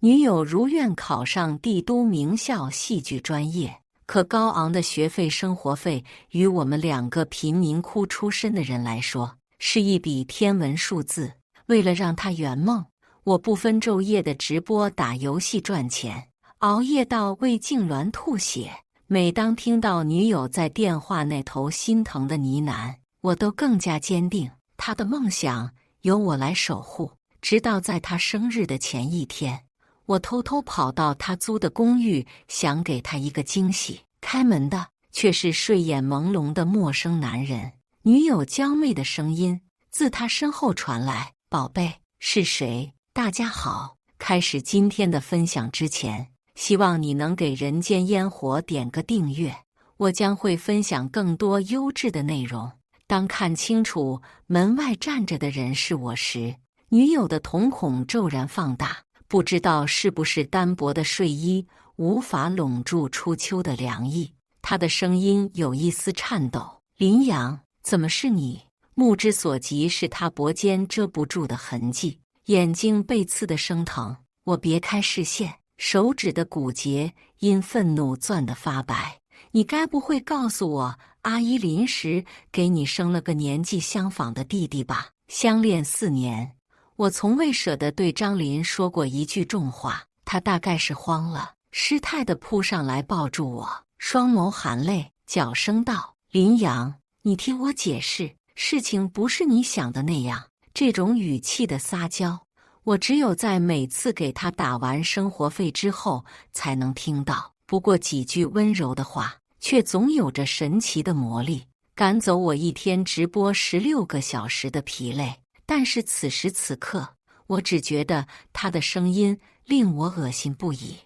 女友如愿考上帝都名校戏剧专业，可高昂的学费、生活费于我们两个贫民窟出身的人来说，是一笔天文数字。为了让她圆梦，我不分昼夜的直播打游戏赚钱，熬夜到胃痉挛吐血。每当听到女友在电话那头心疼的呢喃，我都更加坚定她的梦想由我来守护。直到在她生日的前一天，我偷偷跑到她租的公寓，想给她一个惊喜。开门的却是睡眼朦胧的陌生男人。女友娇媚的声音自她身后传来：“宝贝，是谁？”大家好，开始今天的分享之前，希望你能给人间烟火点个订阅，我将会分享更多优质的内容。当看清楚门外站着的人是我时，女友的瞳孔骤然放大，不知道是不是单薄的睡衣无法笼住初秋的凉意，她的声音有一丝颤抖：“林阳，怎么是你？”目之所及是她脖间遮不住的痕迹，眼睛被刺得生疼。我别开视线，手指的骨节因愤怒攥得发白。你该不会告诉我，阿姨临时给你生了个年纪相仿的弟弟吧？相恋4年，我从未舍得对张林说过一句重话。他大概是慌了，失态地扑上来抱住我，双眸含泪，娇声道：“林阳，你听我解释，事情不是你想的那样。”这种语气的撒娇，我只有在每次给他打完生活费之后才能听到。不过几句温柔的话，却总有着神奇的魔力，赶走我一天直播16个小时的疲累。但是此时此刻，我只觉得他的声音令我恶心不已。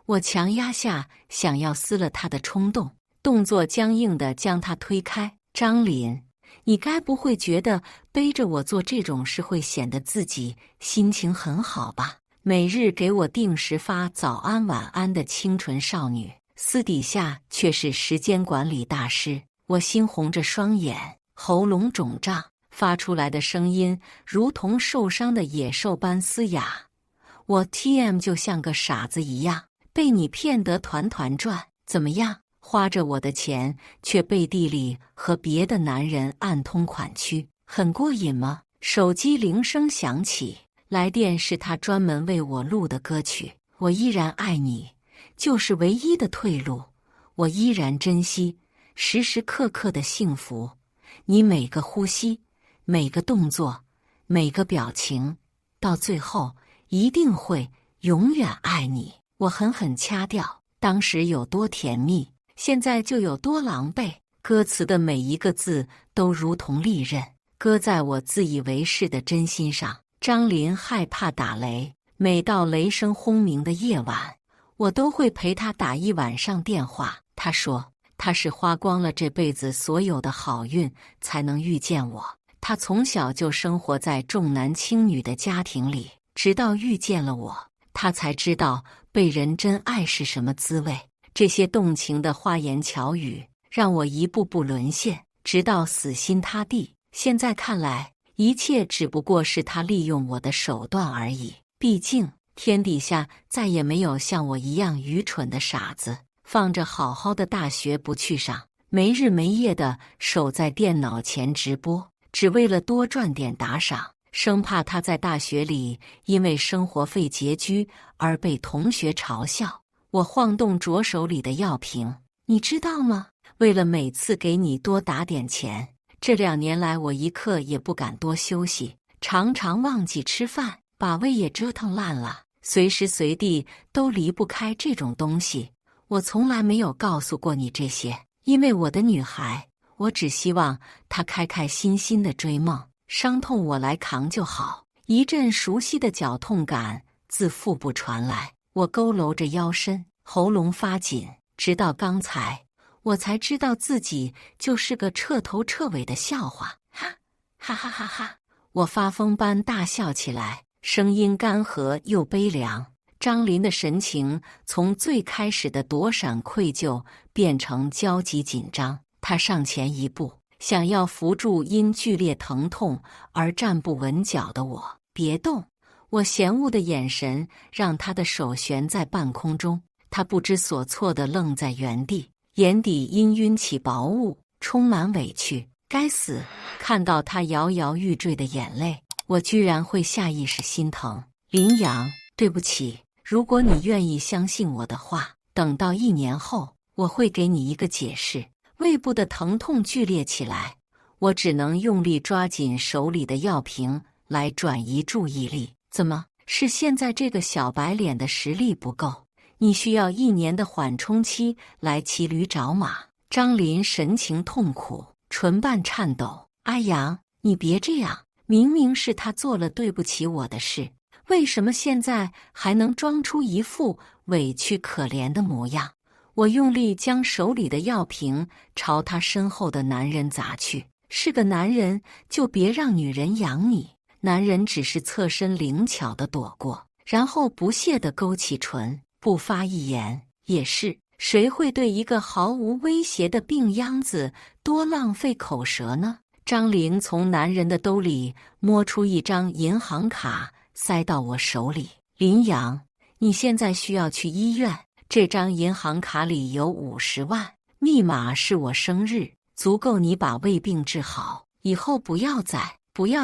我强压下想要撕了他的冲动，动作僵硬地将他推开。张林，你该不会觉得背着我做这种事会显得自己心情很好吧？每日给我定时发早安晚安的清纯少女，私底下却是时间管理大师。我猩红着双眼，喉咙肿胀，发出来的声音如同受伤的野兽般嘶哑。我 TM 就像个傻子一样，被你骗得团团转。怎么样？花着我的钱，却背地里和别的男人暗通款曲，很过瘾吗？手机铃声响起，来电是他专门为我录的歌曲。我依然爱你，就是唯一的退路。我依然珍惜时时刻刻的幸福，你每个呼吸，每个动作，每个表情，到最后一定会永远爱你。我狠狠掐掉，当时有多甜蜜，现在就有多狼狈。歌词的每一个字都如同利刃，搁在我自以为是的真心上。张林害怕打雷，每到雷声轰鸣的夜晚，我都会陪他打一晚上电话。他说他是花光了这辈子所有的好运才能遇见我。他从小就生活在重男轻女的家庭里，直到遇见了我，他才知道被人真爱是什么滋味。这些动情的花言巧语让我一步步沦陷，直到死心塌地。现在看来，一切只不过是他利用我的手段而已。毕竟天底下再也没有像我一样愚蠢的傻子，放着好好的大学不去上，没日没夜的守在电脑前直播，只为了多赚点打赏，生怕他在大学里因为生活费拮据而被同学嘲笑。我晃动着手里的药瓶，你知道吗？为了每次给你多打点钱，这2年来我一刻也不敢多休息，常常忘记吃饭，把胃也折腾烂了，随时随地都离不开这种东西。我从来没有告诉过你这些，因为我的女孩，我只希望她开开心心的追梦，伤痛我来扛就好。一阵熟悉的绞痛感自腹部传来，我佝偻着腰身，喉咙发紧，直到刚才，我才知道自己就是个彻头彻尾的笑话。哈哈哈哈哈！我发疯般大笑起来，声音干涸又悲凉。张林的神情从最开始的躲闪愧疚变成焦急紧张，他上前一步，想要扶住因剧烈疼痛而站不稳脚的我。别动！我嫌恶的眼神让他的手悬在半空中，他不知所措地愣在原地，眼底氤氲起薄雾，充满委屈。该死！看到他摇摇欲坠的眼泪，我居然会下意识心疼。林阳，对不起，如果你愿意相信我的话，等到1年后，我会给你一个解释。胃部的疼痛剧烈起来，我只能用力抓紧手里的药瓶来转移注意力。怎么，是现在这个小白脸的实力不够？你需要1年的缓冲期来骑驴找马。张林神情痛苦，唇瓣颤抖。阿阳，你别这样，明明是他做了对不起我的事，为什么现在还能装出一副委屈可怜的模样？我用力将手里的药瓶朝他身后的男人砸去。是个男人，就别让女人养你。男人只是侧身灵巧地躲过，然后不屑地勾起唇，不发一言。也是，谁会对一个毫无威胁的病秧子多浪费口舌呢？张林从男人的兜里摸出一张银行卡，塞到我手里。林阳，你现在需要去医院，这张银行卡里有50万，密码是我生日，足够你把胃病治好，以后不要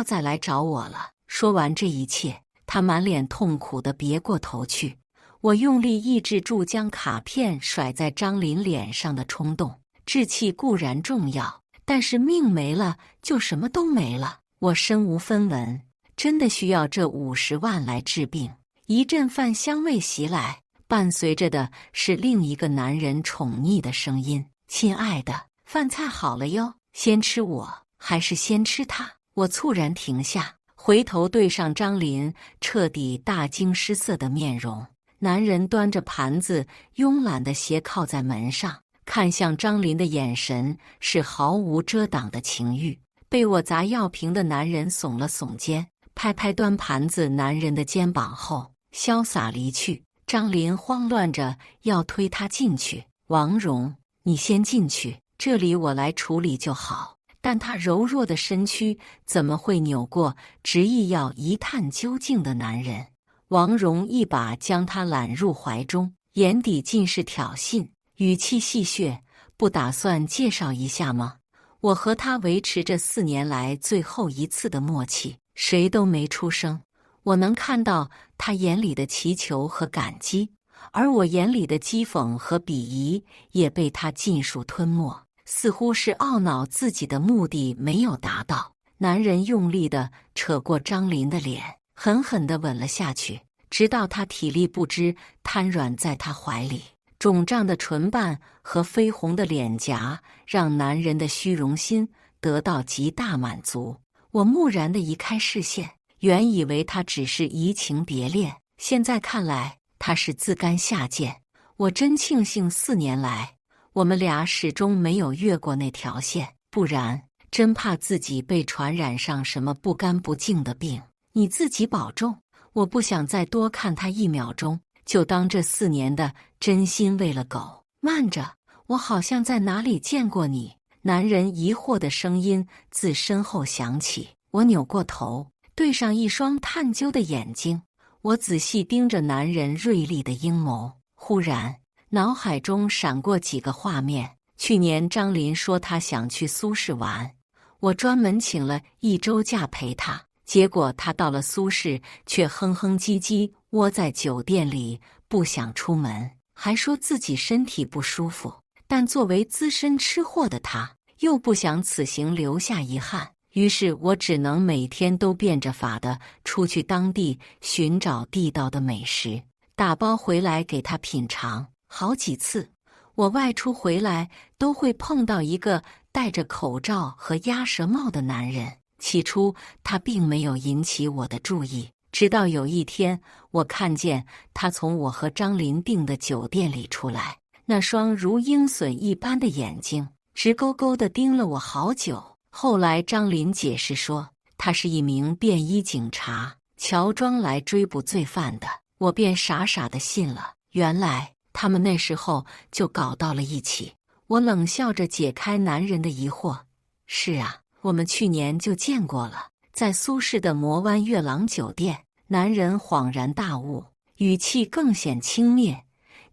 再来找我了。说完这一切，他满脸痛苦地别过头去。我用力抑制住将卡片甩在张林脸上的冲动。志气固然重要，但是命没了就什么都没了。我身无分文，真的需要这50万来治病。一阵饭香味袭来，伴随着的是另一个男人宠溺的声音：亲爱的，饭菜好了哟，先吃我，还是先吃他？我猝然停下，回头对上张林彻底大惊失色的面容。男人端着盘子，慵懒地斜靠在门上，看向张林的眼神是毫无遮挡的情欲。被我砸药瓶的男人耸了耸肩，拍拍端盘子男人的肩膀后，潇洒离去。张林慌乱着要推他进去。王蓉，你先进去，这里我来处理就好。但他柔弱的身躯怎么会扭过执意要一探究竟的男人？王蓉一把将他揽入怀中，眼底尽是挑衅，语气戏谑：不打算介绍一下吗？我和他维持着4年来最后一次的默契，谁都没出声。我能看到他眼里的祈求和感激，而我眼里的讥讽和鄙夷也被他尽数吞没，似乎是懊恼自己的目的没有达到。男人用力地扯过张林的脸，狠狠地吻了下去，直到他体力不支，瘫软在他怀里。肿胀的唇瓣和绯红的脸颊让男人的虚荣心得到极大满足。我木然地移开视线，原以为他只是移情别恋，现在看来他是自甘下贱。我真庆幸4年来我们俩始终没有越过那条线，不然真怕自己被传染上什么不干不净的病。你自己保重。我不想再多看他1秒钟，就当这4年的真心喂了狗。慢着，我好像在哪里见过你。男人疑惑的声音自身后响起。我扭过头，对上一双探究的眼睛，我仔细盯着男人锐利的阴谋。忽然脑海中闪过几个画面。去年张林说他想去苏轼玩，我专门请了1周假陪他，结果他到了苏轼却哼哼唧唧窝在酒店里，不想出门，还说自己身体不舒服。但作为资深吃货的他，又不想此行留下遗憾，于是我只能每天都变着法的出去当地寻找地道的美食，打包回来给他品尝。好几次我外出回来都会碰到一个戴着口罩和鸭舌帽的男人，起初他并没有引起我的注意，直到有一天我看见他从我和张林订的酒店里出来，那双如鹰隼一般的眼睛直勾勾地盯了我好久。后来张林解释说，他是一名便衣警察，乔装来追捕罪犯的。我便傻傻地信了，原来他们那时候就搞到了一起。我冷笑着解开男人的疑惑，是啊，我们去年就见过了，在苏轼的魔湾月朗酒店。男人恍然大悟，语气更显轻蔑：“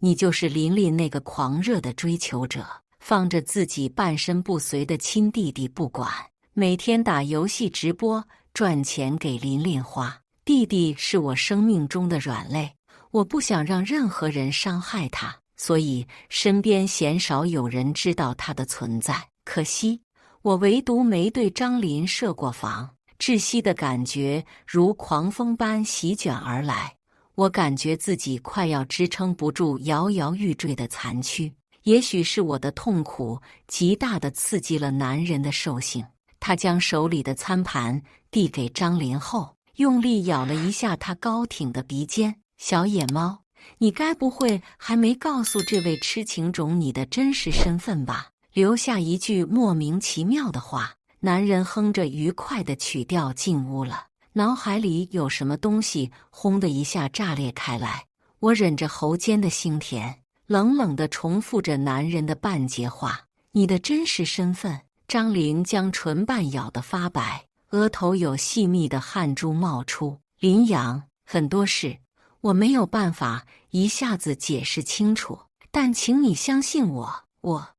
你就是琳琳那个狂热的追求者，放着自己半身不遂的亲弟弟不管，每天打游戏直播赚钱给琳琳花。弟弟是我生命中的软肋，我不想让任何人伤害他，所以身边鲜少有人知道他的存在。可惜，我唯独没对张琳设过防。”窒息的感觉如狂风般席卷而来，我感觉自己快要支撑不住摇摇欲坠的残躯。也许是我的痛苦极大地刺激了男人的兽性，他将手里的餐盘递给张琳后，用力咬了一下她高挺的鼻尖。小野猫，你该不会还没告诉这位痴情种你的真实身份吧？留下一句莫名其妙的话。男人哼着愉快的曲调进屋了，脑海里有什么东西轰的一下炸裂开来。我忍着喉间的腥甜，冷冷地重复着男人的半截话：“你的真实身份。”张琳将唇瓣咬得发白，额头有细密的汗珠冒出。林阳，很多事我没有办法一下子解释清楚，但请你相信我，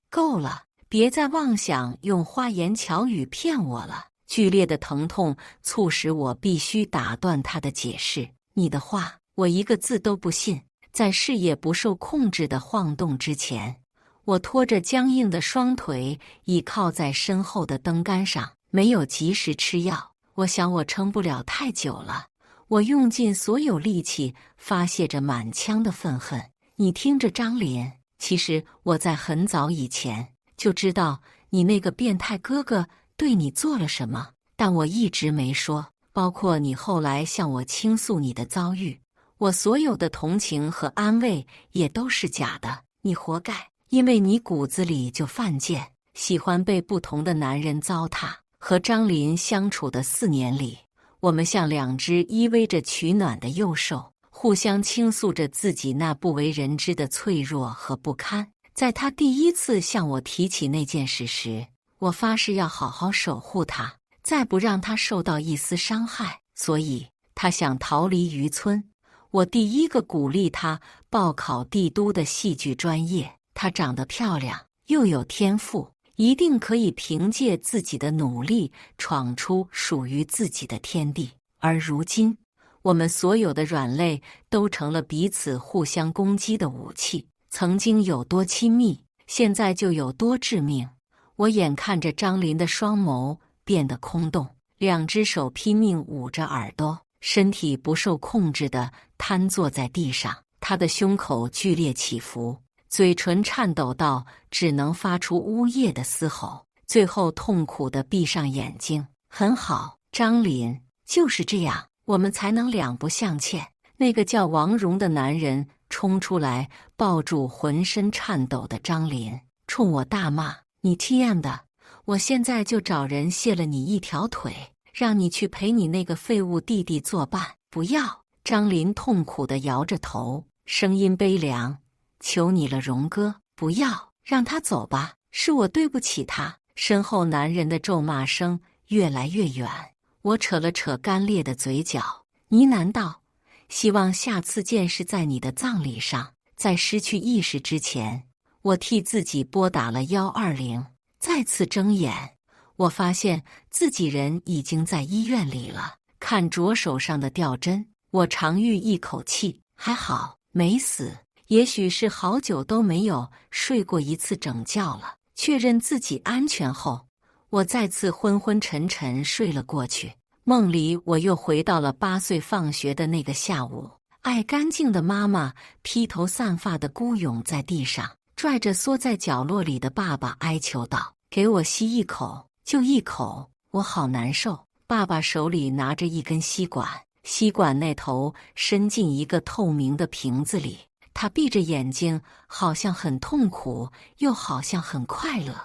够了。别再妄想用花言巧语骗我了。剧烈的疼痛促使我必须打断他的解释。你的话，我一个字都不信。在视野不受控制的晃动之前，我拖着僵硬的双腿倚靠在身后的灯杆上，没有及时吃药。我想我撑不了太久了。我用尽所有力气发泄着满腔的愤恨。你听着，张琳，其实我在很早以前就知道你那个变态哥哥对你做了什么，但我一直没说，包括你后来向我倾诉你的遭遇，我所有的同情和安慰也都是假的。你活该，因为你骨子里就犯贱，喜欢被不同的男人糟蹋。和张琳相处的4年里，我们像两只依偎着取暖的幼兽，互相倾诉着自己那不为人知的脆弱和不堪。在他第一次向我提起那件事时，我发誓要好好守护他，再不让他受到一丝伤害。所以他想逃离渔村，我第一个鼓励他报考帝都的戏剧专业。她长得漂亮，又有天赋，一定可以凭借自己的努力闯出属于自己的天地。而如今，我们所有的软肋都成了彼此互相攻击的武器。曾经有多亲密，现在就有多致命。我眼看着张琳的双眸变得空洞，两只手拼命捂着耳朵，身体不受控制地瘫坐在地上。她的胸口剧烈起伏，嘴唇颤抖到只能发出呜咽的嘶吼，最后痛苦地闭上眼睛。很好，张琳，就是这样，我们才能两不相欠。那个叫王荣的男人冲出来，抱住浑身颤抖的张琳，冲我大骂：“你 TM 的，我现在就找人卸了你一条腿，让你去陪你那个废物弟弟作伴。”不要！张琳痛苦地摇着头，声音悲凉：“求你了，荣哥，不要，让他走吧，是我对不起他。”身后男人的咒骂声越来越远，我扯了扯干裂的嘴角，呢喃道：“希望下次见是在你的葬礼上。”在失去意识之前，我替自己拨打了120。再次睁眼，我发现自己人已经在医院里了。看左手上的吊针，我长吁一口气，还好没死。也许是好久都没有睡过一次整觉了。确认自己安全后，我再次昏昏沉沉睡了过去。梦里我又回到了8岁放学的那个下午，爱干净的妈妈披头散发地孤勇在地上，拽着缩在角落里的爸爸哀求道：“给我吸一口，就一口，我好难受。”爸爸手里拿着一根吸管，吸管那头伸进一个透明的瓶子里。他闭着眼睛，好像很痛苦，又好像很快乐。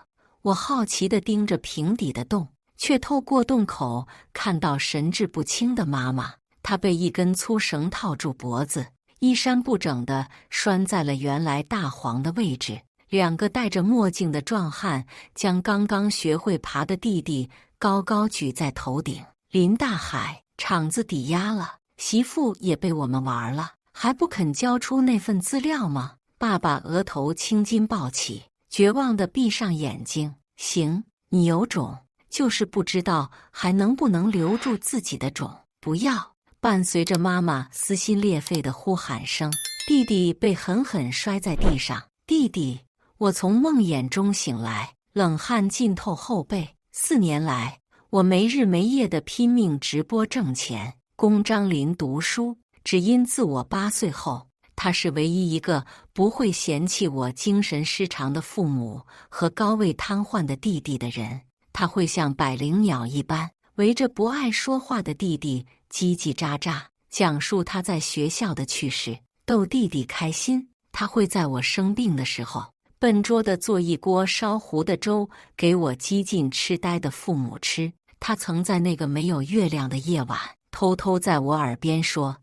我好奇地盯着瓶底的洞，却透过洞口看到神志不清的妈妈。她被一根粗绳套住脖子，衣衫不整地拴在了原来大黄的位置。2个戴着墨镜的壮汉将刚刚学会爬的弟弟高高举在头顶。林大海，场子抵押了。媳妇也被我们玩了，还不肯交出那份资料吗？爸爸额头青筋暴起，绝望地闭上眼睛。行，你有种，就是不知道还能不能留住自己的种。不要！伴随着妈妈撕心裂肺的呼喊声，弟弟被狠狠摔在地上。弟弟！我从梦魇中醒来，冷汗浸透后背。4年来，我没日没夜地拼命直播挣钱，供张林读书。只因自我8岁后，他是唯一一个不会嫌弃我精神失常的父母和高位瘫痪的弟弟的人。他会像百灵鸟一般，围着不爱说话的弟弟叽叽喳喳，讲述他在学校的趣事，逗弟弟开心。他会在我生病的时候，笨拙地做一锅烧糊的粥给我几近痴呆的父母吃。他曾在那个没有月亮的夜晚，偷偷在我耳边说：“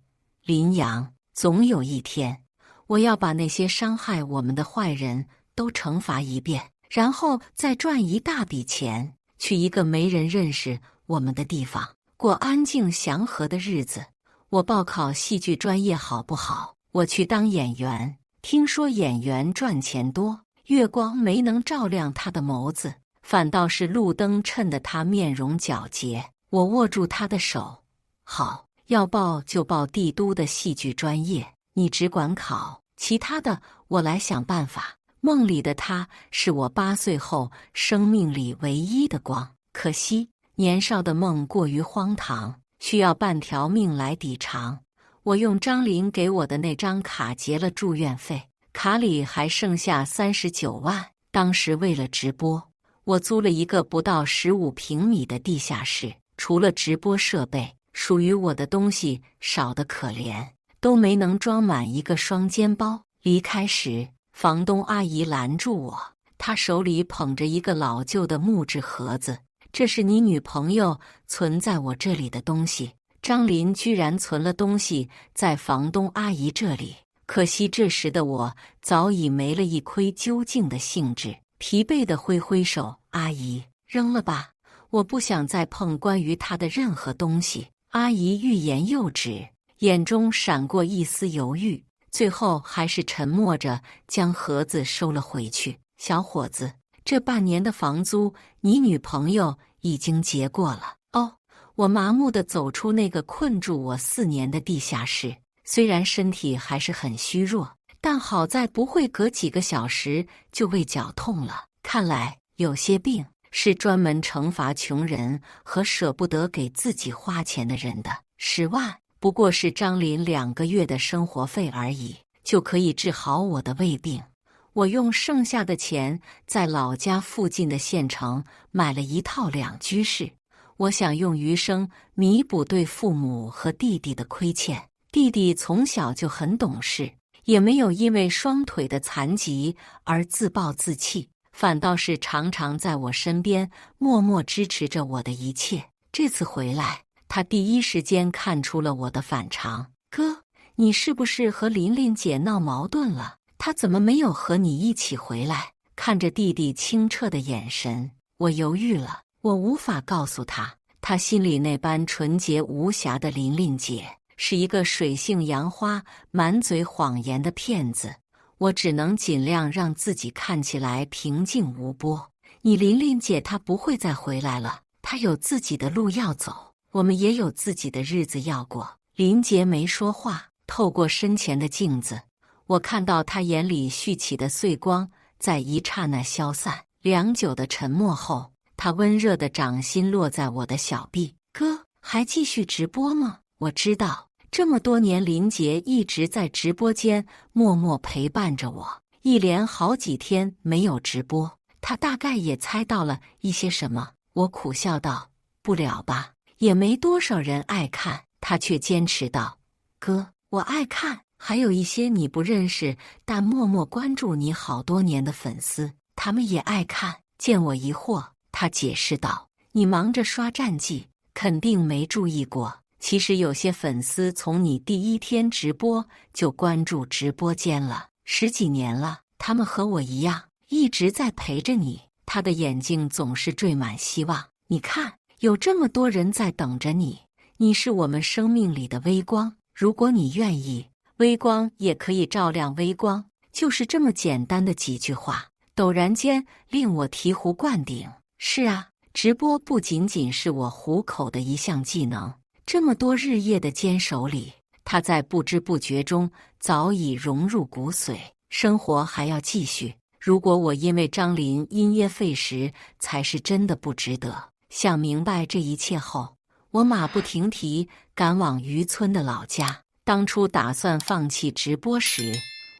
林阳，总有一天，我要把那些伤害我们的坏人都惩罚一遍，然后再赚一大笔钱，去一个没人认识我们的地方，过安静祥和的日子。我报考戏剧专业好不好？我去当演员。听说演员赚钱多。”月光没能照亮他的眸子，反倒是路灯衬得他面容皎洁。我握住他的手：“好，要报就报帝都的戏剧专业，你只管考，其他的我来想办法。”梦里的他是我8岁后生命里唯一的光，可惜年少的梦过于荒唐，需要半条命来抵偿。我用张林给我的那张卡结了住院费，卡里还剩下39万。当时为了直播，我租了一个不到15平米的地下室，除了直播设备，属于我的东西少得可怜，都没能装满一个双肩包。离开时，房东阿姨拦住我，她手里捧着一个老旧的木质盒子：“这是你女朋友存在我这里的东西。”张林居然存了东西在房东阿姨这里。可惜这时的我早已没了一窥究竟的兴致，疲惫地挥挥手：“阿姨，扔了吧，我不想再碰关于他的任何东西。”阿姨欲言又止，眼中闪过一丝犹豫，最后还是沉默着将盒子收了回去。“小伙子，这半年的房租你女朋友已经结过了。”哦，我麻木地走出那个困住我4年的地下室。虽然身体还是很虚弱，但好在不会隔几个小时就胃绞痛了。看来有些病是专门惩罚穷人和舍不得给自己花钱的人的。10万不过是张林2个月的生活费而已，就可以治好我的胃病。我用剩下的钱在老家附近的县城买了一套2居室，我想用余生弥补对父母和弟弟的亏欠。弟弟从小就很懂事，也没有因为双腿的残疾而自暴自弃，反倒是常常在我身边默默支持着我的一切。这次回来，他第一时间看出了我的反常。“哥，你是不是和琳琳姐闹矛盾了？她怎么没有和你一起回来？”看着弟弟清澈的眼神，我犹豫了。我无法告诉他，他心里那般纯洁无瑕的琳琳姐是一个水性杨花、满嘴谎言的骗子。我只能尽量让自己看起来平静无波。你琳琳姐她不会再回来了，她有自己的路要走，我们也有自己的日子要过。林杰没说话，透过身前的镜子，我看到他眼里蓄起的碎光在一刹那消散。良久的沉默后，他温热的掌心落在我的小臂。“哥，还继续直播吗？”我知道这么多年林杰一直在直播间默默陪伴着我，一连好几天没有直播，他大概也猜到了一些什么。我苦笑道：“不了吧，也没多少人爱看。”他却坚持道：“哥，我爱看，还有一些你不认识但默默关注你好多年的粉丝，他们也爱看。”见我疑惑，他解释道：“你忙着刷战绩，肯定没注意过。其实有些粉丝从你第一天直播就关注直播间了，10几年了，他们和我一样，一直在陪着你。”他的眼睛总是缀满希望。“你看，有这么多人在等着你，你是我们生命里的微光，如果你愿意，微光也可以照亮微光。就是这么简单的几句话，陡然间令我醍醐灌顶。是啊，直播不仅仅是我糊口的一项技能，这么多日夜的坚守里，它在不知不觉中早已融入骨髓。生活还要继续，如果我因为张林因噎废食，才是真的不值得。想明白这一切后，我马不停蹄赶往渔村的老家。当初打算放弃直播时，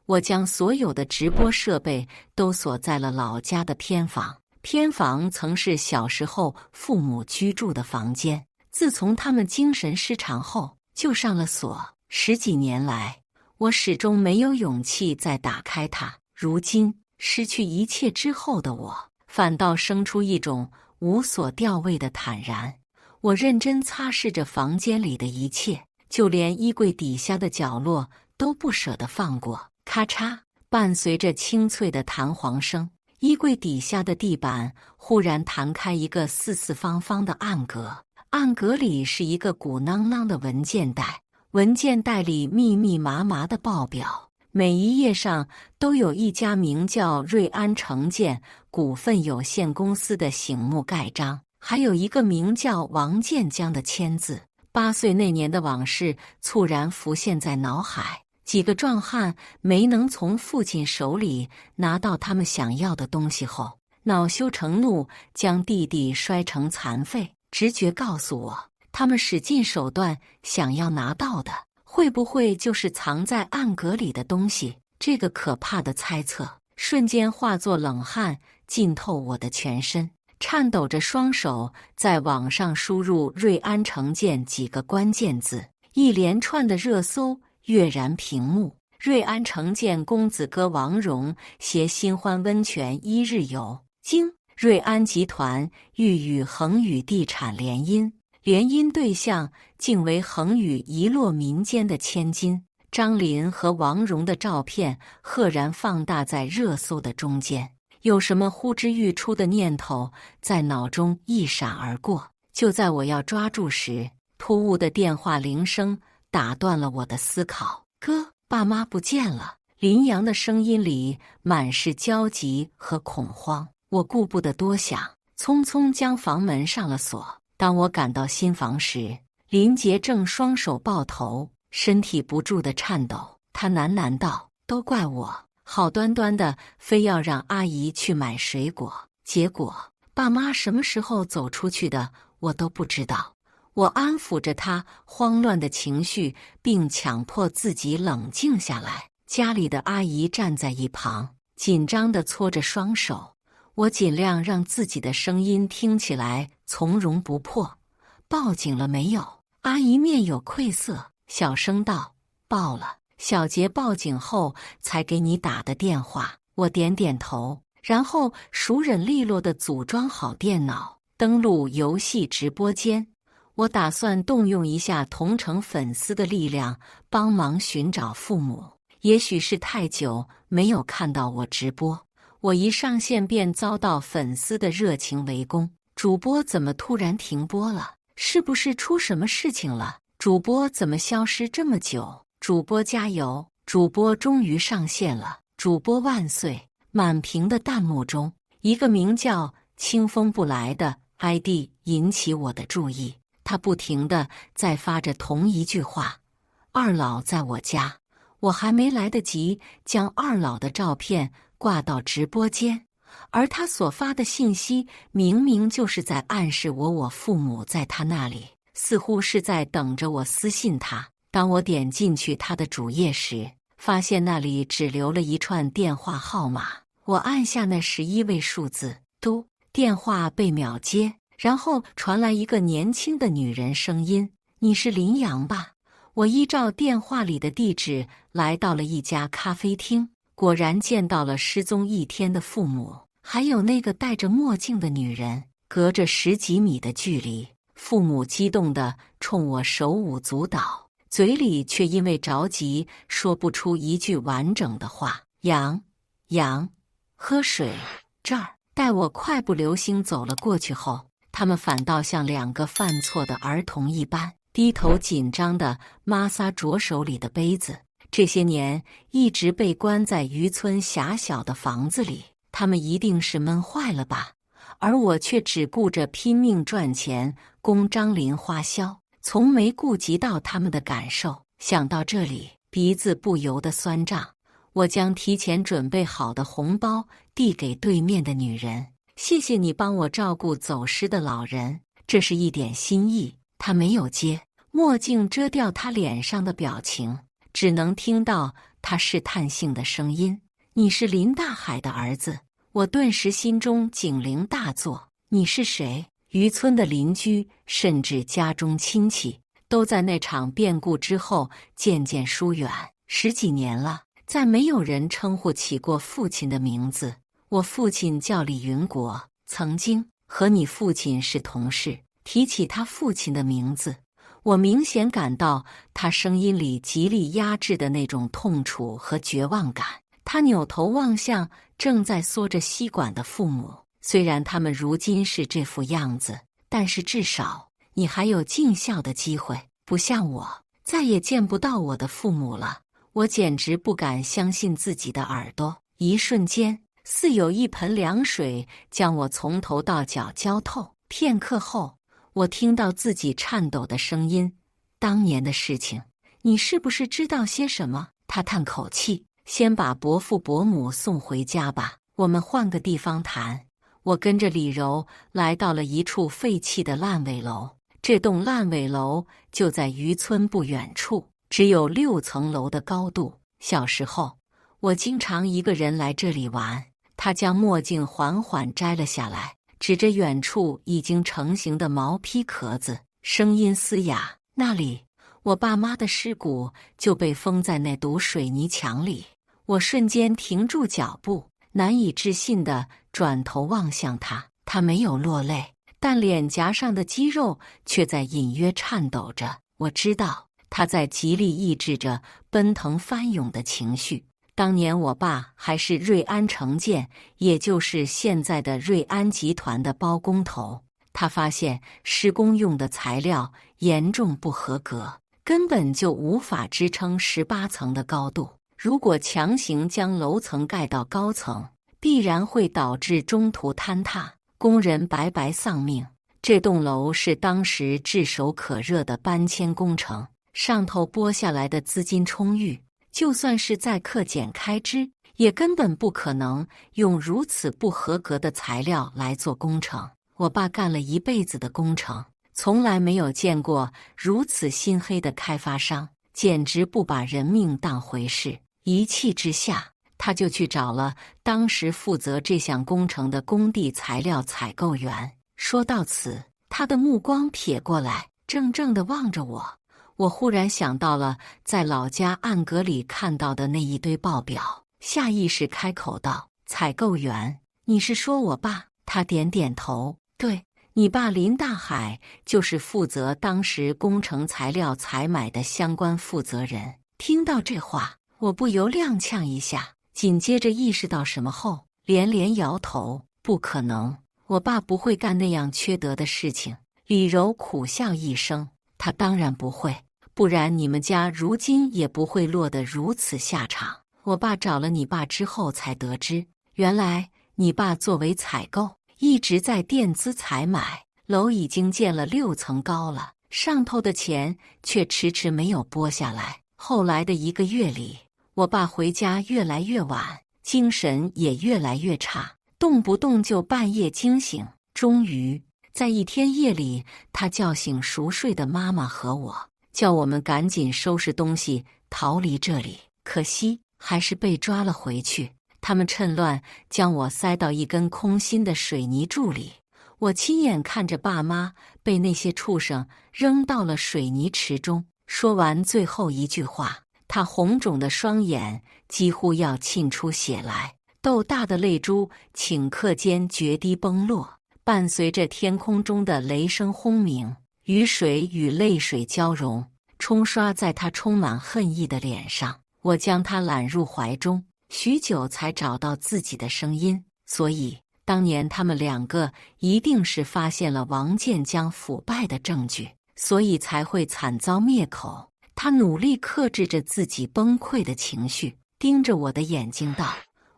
我将所有的直播设备都锁在了老家的偏房。偏房曾是小时候父母居住的房间，自从他们精神失常后就上了锁。10几年来，我始终没有勇气再打开它。如今失去一切之后的我，反倒生出一种无所吊位的坦然。我认真擦拭着房间里的一切，就连衣柜底下的角落都不舍得放过。咔嚓，伴随着清脆的弹簧声，衣柜底下的地板忽然弹开一个四四方方的暗格，暗格里是一个鼓囊囊的文件袋，文件袋里密密麻麻的报表，每一页上都有一家名叫瑞安城建股份有限公司的醒目盖章，还有一个名叫王建江的签字。8岁那年的往事猝然浮现在脑海。几个壮汉没能从父亲手里拿到他们想要的东西后，恼羞成怒，将弟弟摔成残废。直觉告诉我，他们使尽手段想要拿到的，会不会就是藏在暗格里的东西？这个可怕的猜测瞬间化作冷汗，浸透我的全身。颤抖着双手在网上输入瑞安城建几个关键字，一连串的热搜跃然屏幕。瑞安城建公子哥王蓉携新欢温泉1日游，经瑞安集团欲与恒宇地产联姻，联姻对象竟为恒宇遗落民间的千金。张林和王蓉的照片赫然放大在热搜的中间。有什么呼之欲出的念头在脑中一闪而过。就在我要抓住时，突兀的电话铃声打断了我的思考。哥，爸妈不见了。林阳的声音里满是焦急和恐慌。我顾不得多想，匆匆将房门上了锁。当我赶到新房时，林杰正双手抱头，身体不住地颤抖。他喃喃道：“都怪我。好端端的非要让阿姨去买水果，结果爸妈什么时候走出去的，我都不知道。”我安抚着他慌乱的情绪，并强迫自己冷静下来。家里的阿姨站在一旁，紧张地搓着双手。我尽量让自己的声音听起来从容不迫：“报警了没有？”阿姨面有愧色，小声道：“报了。小杰报警后才给你打的电话。”我点点头，然后熟稔利落地组装好电脑，登录游戏直播间。我打算动用一下同城粉丝的力量，帮忙寻找父母。也许是太久没有看到我直播，我一上线便遭到粉丝的热情围攻。主播怎么突然停播了？是不是出什么事情了？主播怎么消失这么久？主播加油！主播终于上线了！主播万岁！满屏的弹幕中，一个名叫清风不来的 ID 引起我的注意。他不停地在发着同一句话：“二老在我家。”我还没来得及将二老的照片挂到直播间，而他所发的信息明明就是在暗示我父母在他那里，似乎是在等着我私信他。当我点进去他的主页时，发现那里只留了一串电话号码。我按下那11位数字，嘟，电话被秒接。然后传来一个年轻的女人声音：“你是林阳吧？”我依照电话里的地址来到了一家咖啡厅，果然见到了失踪1天的父母，还有那个戴着墨镜的女人。隔着10几米的距离，父母激动地冲我手舞足蹈，嘴里却因为着急说不出一句完整的话。阳，喝水，这儿。待我快步流星走了过去后，他们反倒像2个犯错的儿童一般，低头紧张地摩挲着手里的杯子。这些年一直被关在渔村狭小的房子里，他们一定是闷坏了吧？而我却只顾着拼命赚钱，供张林花销，从没顾及到他们的感受。想到这里，鼻子不由得酸胀。我将提前准备好的红包递给对面的女人，谢谢你帮我照顾走失的老人，这是一点心意。她没有接，墨镜遮掉她脸上的表情，只能听到她试探性的声音：“你是林大海的儿子？”我顿时心中警铃大作。你是谁？渔村的邻居，甚至家中亲戚，都在那场变故之后渐渐疏远。10几年了，再没有人称呼起过父亲的名字。我父亲叫李云国，曾经和你父亲是同事。提起他父亲的名字，我明显感到他声音里极力压制的那种痛楚和绝望感。他扭头望向正在嗦着吸管的父母，虽然他们如今是这副样子，但是至少你还有尽孝的机会，不像我，再也见不到我的父母了。我简直不敢相信自己的耳朵，一瞬间，似有一盆凉水将我从头到脚浇透。片刻后，我听到自己颤抖的声音：“当年的事情，你是不是知道些什么？”他叹口气。先把伯父伯母送回家吧，我们换个地方谈。我跟着李柔来到了一处废弃的烂尾楼，这栋烂尾楼就在渔村不远处，只有6层楼的高度。小时候，我经常一个人来这里玩。他将墨镜缓缓摘了下来，指着远处已经成型的毛坯壳子，声音嘶哑：“那里，我爸妈的尸骨就被封在那堵水泥墙里。”我瞬间停住脚步，难以置信地转头望向他。他没有落泪，但脸颊上的肌肉却在隐约颤抖着。我知道他在极力抑制着奔腾翻涌的情绪。当年我爸还是瑞安城建，也就是现在的瑞安集团的包工头，他发现施工用的材料严重不合格，根本就无法支撑18层的高度。如果强行将楼层盖到高层，必然会导致中途坍塌，工人白白丧命。这栋楼是当时炙手可热的搬迁工程，上头拨下来的资金充裕，就算是再克俭开支，也根本不可能用如此不合格的材料来做工程。我爸干了一辈子的工程，从来没有见过如此心黑的开发商，简直不把人命当回事。一气之下，他就去找了当时负责这项工程的工地材料采购员。说到此，他的目光瞥过来，怔怔地望着我。我忽然想到了在老家暗格里看到的那一堆报表，下意识开口道：“采购员，你是说我爸？”他点点头：“对，你爸林大海就是负责当时工程材料采买的相关负责人。”听到这话，我不由踉跄一下，紧接着意识到什么后，连连摇头：“不可能，我爸不会干那样缺德的事情。”李柔苦笑一声：“他当然不会，不然你们家如今也不会落得如此下场。我爸找了你爸之后才得知，原来你爸作为采购，一直在垫资采买，楼已经建了6层高了，上头的钱却迟迟没有拨下来。后来的1个月里，我爸回家越来越晚，精神也越来越差，动不动就半夜惊醒。终于，在一天夜里，他叫醒熟睡的妈妈和我，叫我们赶紧收拾东西逃离这里。可惜，还是被抓了回去。他们趁乱将我塞到一根空心的水泥柱里，我亲眼看着爸妈被那些畜生扔到了水泥池中。说完最后一句话，他红肿的双眼几乎要沁出血来，豆大的泪珠顷刻间决堤崩落，伴随着天空中的雷声轰鸣，雨水与泪水交融，冲刷在他充满恨意的脸上。我将他揽入怀中，许久才找到自己的声音。所以，当年他们2个一定是发现了王建江腐败的证据，所以才会惨遭灭口。他努力克制着自己崩溃的情绪，盯着我的眼睛道：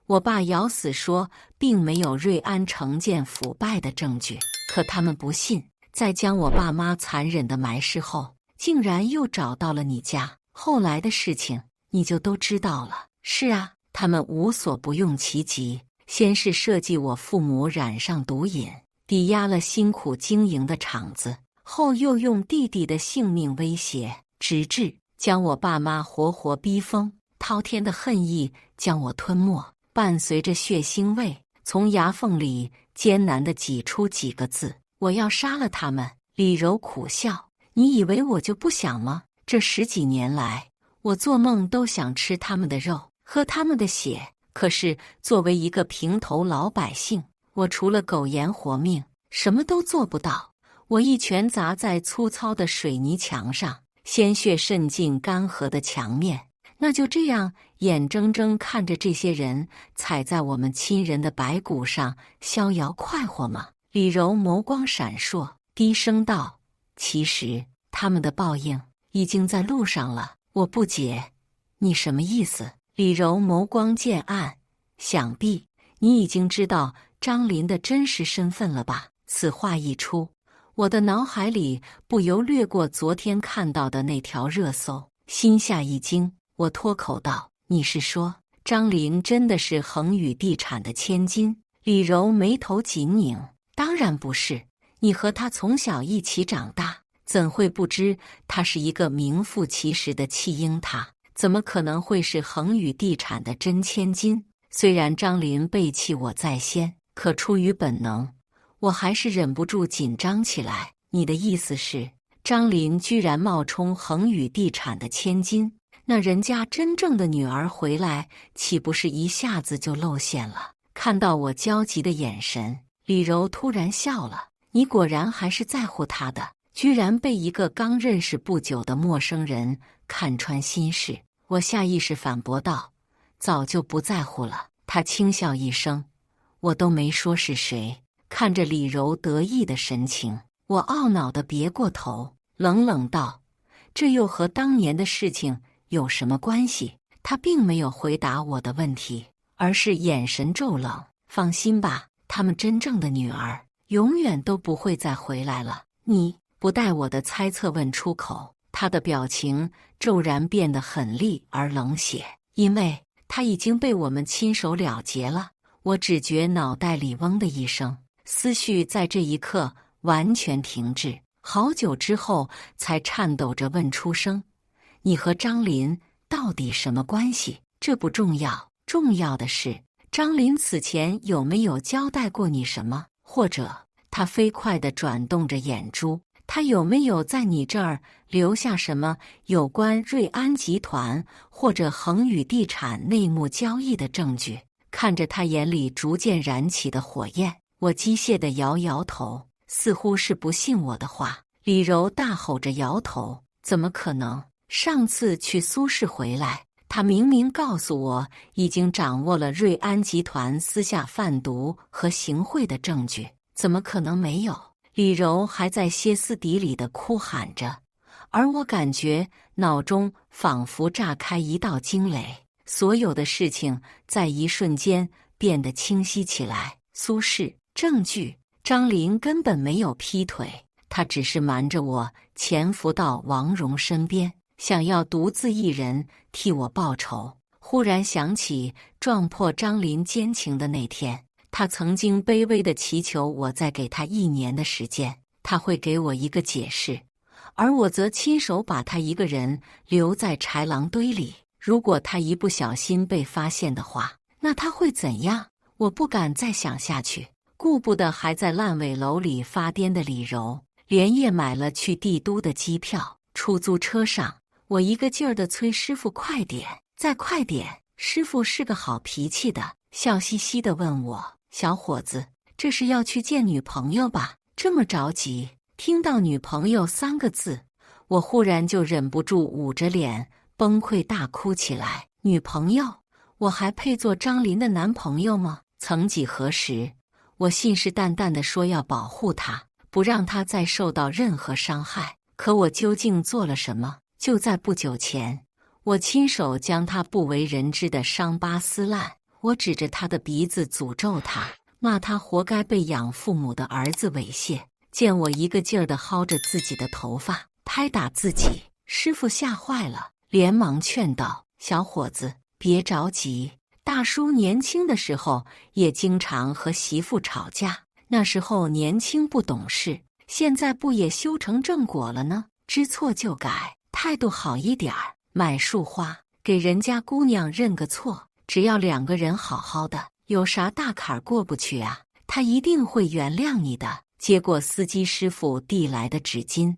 我爸咬死说并没有瑞安城建腐败的证据，可他们不信，在将我爸妈残忍的埋尸后，竟然又找到了你家。后来的事情你就都知道了。是啊，他们无所不用其极，先是设计我父母染上毒瘾，抵押了辛苦经营的厂子，后又用弟弟的性命威胁，直至将我爸妈活活逼疯。滔天的恨意将我吞没，伴随着血腥味，从牙缝里艰难地挤出几个字：我要杀了他们。李柔苦笑：你以为我就不想吗？这10几年来，我做梦都想吃他们的肉，喝他们的血。可是作为一个平头老百姓，我除了苟延活命，什么都做不到。我一拳砸在粗糙的水泥墙上，鲜血渗进干涸的墙面。那就这样眼睁睁看着这些人踩在我们亲人的白骨上逍遥快活吗？李柔眸光闪烁，低声道：其实他们的报应已经在路上了。我不解，你什么意思？李柔眸光渐暗，想必你已经知道张林的真实身份了吧？此话一出，我的脑海里不由掠过昨天看到的那条热搜，心下一惊。我脱口道：你是说张林真的是恒宇地产的千金？李柔眉头紧拧：当然不是，你和他从小一起长大，怎会不知他是一个名副其实的弃婴塔？怎么可能会是恒宇地产的真千金？虽然张林背弃我在先，可出于本能，我还是忍不住紧张起来。你的意思是，张林居然冒充恒宇地产的千金？那人家真正的女儿回来，岂不是一下子就露馅了？看到我焦急的眼神，李柔突然笑了：你果然还是在乎他的，居然被一个刚认识不久的陌生人看穿心事。我下意识反驳道：早就不在乎了。他轻笑一声：我都没说是谁。看着李柔得意的神情，我懊恼地别过头，冷冷道：这又和当年的事情有什么关系？他并没有回答我的问题，而是眼神骤冷：放心吧，他们真正的女儿永远都不会再回来了。你不待我的猜测问出口，他的表情骤然变得狠厉而冷血，因为他已经被我们亲手了结了。我只觉脑袋里嗡的一声，思绪在这一刻完全停滞，好久之后才颤抖着问出声：你和张林到底什么关系？这不重要，重要的是张林此前有没有交代过你什么？或者他飞快地转动着眼珠，他有没有在你这儿留下什么有关瑞安集团或者恒宇地产内幕交易的证据？看着他眼里逐渐燃起的火焰，我机械地摇摇头，似乎是不信我的话。李柔大吼着摇头：怎么可能？上次去苏氏回来，他明明告诉我已经掌握了瑞安集团私下贩毒和行贿的证据，怎么可能没有？李柔还在歇斯底里地哭喊着，而我感觉脑中仿佛炸开一道惊雷，所有的事情在一瞬间变得清晰起来。苏氏证据，张林根本没有劈腿，他只是瞒着我潜伏到王蓉身边，想要独自一人替我报仇。忽然想起撞破张林奸情的那天，他曾经卑微地祈求我再给他1年的时间，他会给我一个解释，而我则亲手把他一个人留在豺狼堆里。如果他一不小心被发现的话，那他会怎样？我不敢再想下去，顾不得还在烂尾楼里发癫的李柔，连夜买了去帝都的机票。出租车上，我一个劲儿地催师傅快点，再快点。师傅是个好脾气的，笑嘻嘻地问我：小伙子，这是要去见女朋友吧？这么着急？听到女朋友3个字，我忽然就忍不住捂着脸崩溃大哭起来。女朋友？我还配做张林的男朋友吗？曾几何时，我信誓旦旦地说要保护他，不让他再受到任何伤害。可我究竟做了什么？就在不久前，我亲手将他不为人知的伤疤撕烂。我指着他的鼻子诅咒他，骂他活该被养父母的儿子猥亵。见我一个劲儿地薅着自己的头发，拍打自己，师傅吓坏了，连忙劝道：“小伙子，别着急。大叔年轻的时候也经常和媳妇吵架，那时候年轻不懂事，现在不也修成正果了呢？知错就改，态度好一点儿，买束花给人家姑娘认个错，只要两个人好好的，有啥大坎过不去啊？他一定会原谅你的。”接过司机师傅递来的纸巾，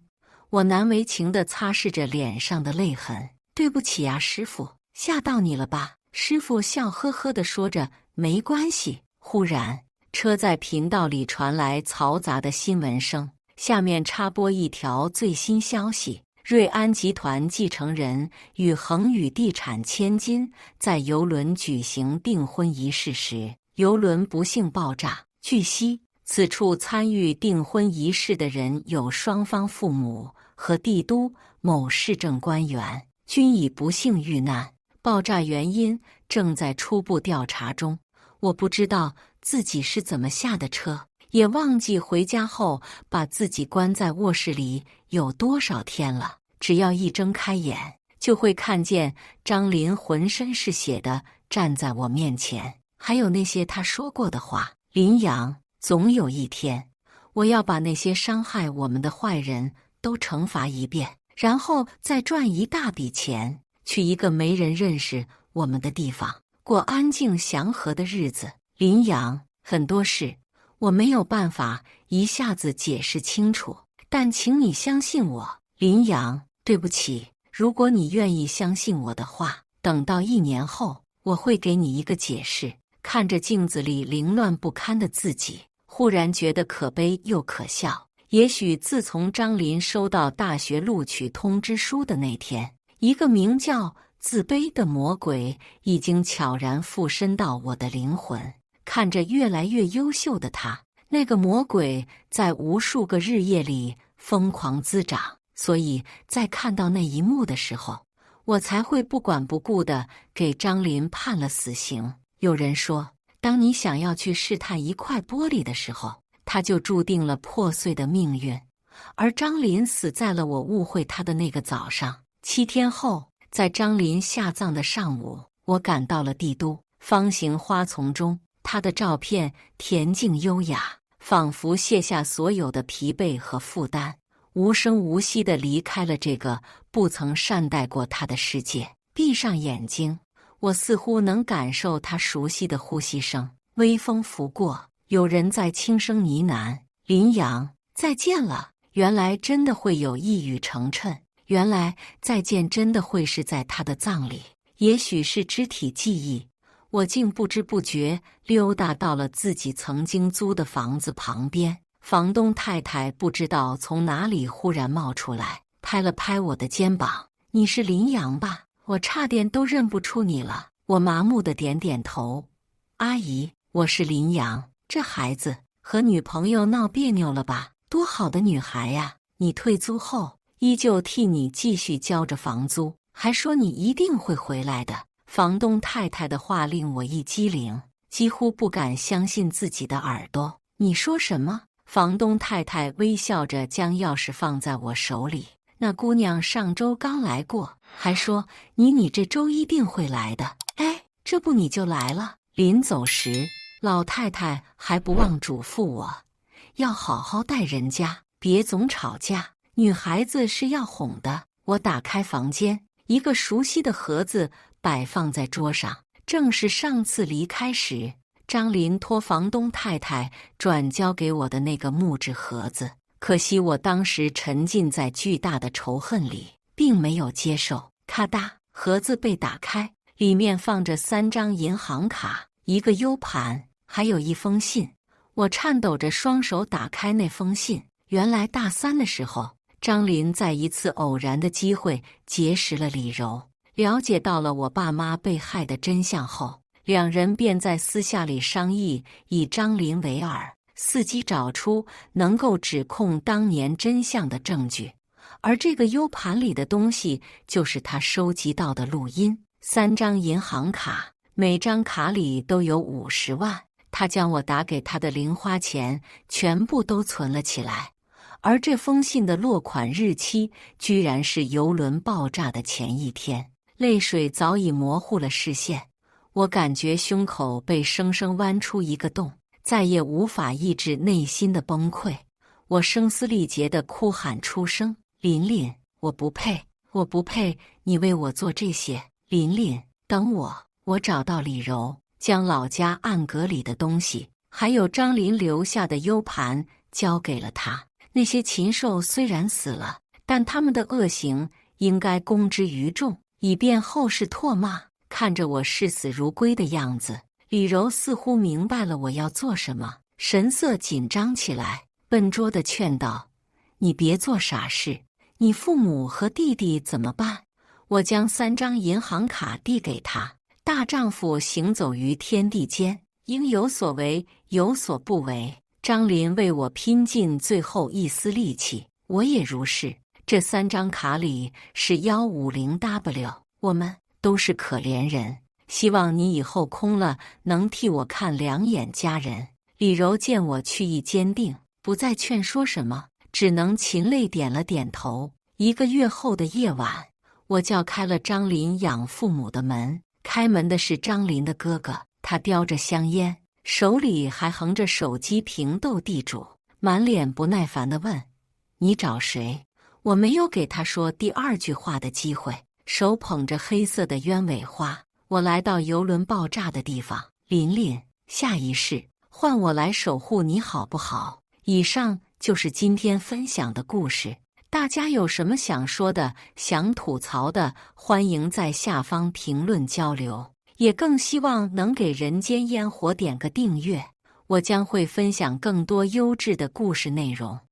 我难为情地擦拭着脸上的泪痕。对不起啊，师傅，吓到你了吧？师傅笑呵呵地说着，没关系。忽然，车载频道里传来嘈杂的新闻声，下面插播一条最新消息：瑞安集团继承人与恒宇地产千金在邮轮举行订婚仪式时，邮轮不幸爆炸。据悉，此处参与订婚仪式的人有双方父母和帝都某市政官员，均已不幸遇难。爆炸原因正在初步调查中。我不知道自己是怎么下的车，也忘记回家后把自己关在卧室里有多少天了。只要一睁开眼，就会看见张林浑身是血的站在我面前，还有那些他说过的话。林阳，总有一天，我要把那些伤害我们的坏人都惩罚一遍，然后再赚一大笔钱，去一个没人认识我们的地方，过安静祥和的日子。林阳，很多事我没有办法一下子解释清楚，但请你相信我。林阳，对不起，如果你愿意相信我的话，等到1年后，我会给你一个解释。看着镜子里凌乱不堪的自己，忽然觉得可悲又可笑。也许自从张林收到大学录取通知书的那天，一个名叫自卑的魔鬼已经悄然附身到我的灵魂。看着越来越优秀的他，那个魔鬼在无数个日夜里疯狂滋长，所以在看到那一幕的时候，我才会不管不顾地给张林判了死刑。有人说，当你想要去试探一块玻璃的时候，它就注定了破碎的命运。而张林死在了我误会他的那个早上。7天后，在张林下葬的上午，我赶到了帝都方形花丛中，他的照片恬静优雅，仿佛卸下所有的疲惫和负担，无声无息地离开了这个不曾善待过他的世界。闭上眼睛，我似乎能感受他熟悉的呼吸声，微风拂过，有人在轻声呢喃：“林阳，再见了。”原来真的会有一语成谶，原来再见真的会是在他的葬礼，也许是肢体记忆。我竟不知不觉溜达到了自己曾经租的房子旁边，房东太太不知道从哪里忽然冒出来，拍了拍我的肩膀：“你是林阳吧？我差点都认不出你了。”我麻木地点点头：“阿姨，我是林阳。这孩子和女朋友闹别扭了吧？多好的女孩呀！你退租后依旧替你继续交着房租，还说你一定会回来的。”房东太太的话令我一激灵，几乎不敢相信自己的耳朵。“你说什么？”房东太太微笑着将钥匙放在我手里：“那姑娘上周刚来过，还说你这周一定会来的。哎，这不你就来了。”临走时，老太太还不忘嘱咐我，要好好待人家，别总吵架，女孩子是要哄的。我打开房间，一个熟悉的盒子摆放在桌上，正是上次离开时张林托房东太太转交给我的那个木质盒子。可惜我当时沉浸在巨大的仇恨里，并没有接受。咔嗒，盒子被打开，里面放着3张银行卡、一个 U 盘，还有一封信。我颤抖着双手打开那封信，原来大3的时候，张林在一次偶然的机会结识了李柔，了解到了我爸妈被害的真相后，两人便在私下里商议，以张林为饵，伺机找出能够指控当年真相的证据。而这个 U 盘里的东西就是他收集到的录音，3张银行卡，每张卡里都有50万。他将我打给他的零花钱全部都存了起来，而这封信的落款日期居然是邮轮爆炸的前一天。泪水早已模糊了视线，我感觉胸口被生生剜出一个洞，再也无法抑制内心的崩溃。我声嘶力竭地哭喊出声：琳琳，我不配，我不配你为我做这些。琳琳，等我。我找到李柔，将老家暗格里的东西，还有张林留下的 U 盘交给了他。那些禽兽虽然死了，但他们的恶行应该公之于众，以便后世唾骂。看着我视死如归的样子，李柔似乎明白了我要做什么，神色紧张起来，笨拙地劝道：你别做傻事，你父母和弟弟怎么办？我将3张银行卡递给他。大丈夫行走于天地间，应有所为，有所不为。张林为我拼尽最后一丝力气，我也如是。这3张卡里是150W， 我们都是可怜人，希望你以后空了能替我看两眼家人。李柔见我去意坚定，不再劝说什么，只能噙泪点了点头。1个月后的夜晚，我叫开了张林养父母的门。开门的是张林的哥哥，他叼着香烟，手里还横着手机屏斗地主，满脸不耐烦地问：你找谁？我没有给他说第2句话的机会，手捧着黑色的鸢尾花，我来到邮轮爆炸的地方。琳琳，下一世换我来守护你好不好？以上就是今天分享的故事。大家有什么想说的、想吐槽的，欢迎在下方评论交流，也更希望能给人间烟火点个订阅，我将会分享更多优质的故事内容。